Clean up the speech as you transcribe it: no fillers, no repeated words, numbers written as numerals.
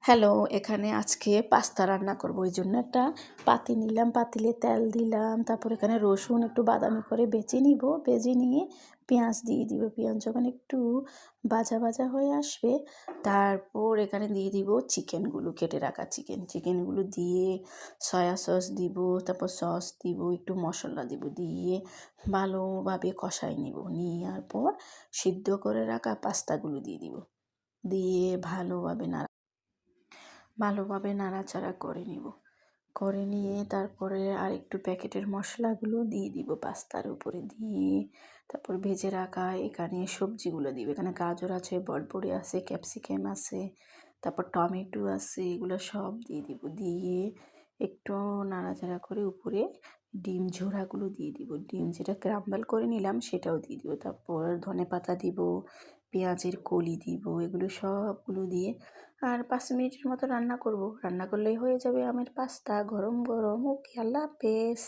Hello, এখানে আজকে pasta রান্না করব। এইজন্য একটা পাতি নিলাম, পাতিলে তেল দিলাম। তারপর এখানে রসুন একটু বাদামি করে বেজে নিব। ভেজে নিয়ে পেঁয়াজ দিয়ে দিব। পেঁয়াজ যখন একটু ভাজা হয়ে আসবে, তারপর এখানে দিয়ে দিব চিকেনগুলো, কেটে রাখা চিকেনগুলো দিয়ে সয়া সস দিব, তারপর সস দিব, একটু মশলা দিব, দিয়ে ভালোভাবে কষায় নিব। নেওয়ার পর সিদ্ধ করে রাখা পাস্তাগুলো দিয়ে দিব। দিয়ে ভালোভাবে নাড়াচাড়া করে নিব। করে নিয়ে তারপরে আরেকটু প্যাকেটের মশলাগুলো দিয়ে দিব পাস্তার উপরে দিয়ে, তারপর ভেজে রাখা এখানে সবজিগুলো দিব। এখানে গাজর আছে, বরবটি আছে, ক্যাপসিকাম আছে, তারপর টমেটো আছে, এগুলো সব দিয়ে দিব। দিয়ে একটু নাড়াচাড়া করে উপরে ডিম ঝোড়াগুলো দিয়ে দিব। ডিম যেটা ক্রাম্বল করে নিলাম সেটাও দিয়ে দিব। তারপর ধনেপাতা দিব, পেঁয়াজের কলি দিব, এগুলো সবগুলো দিয়ে আর 5 মিনিটের মতো রান্না করব। রান্না করলেই হয়ে যাবে আমের পাস্তা গরম গরম। ওকে, আল্লাহ হাফেজ।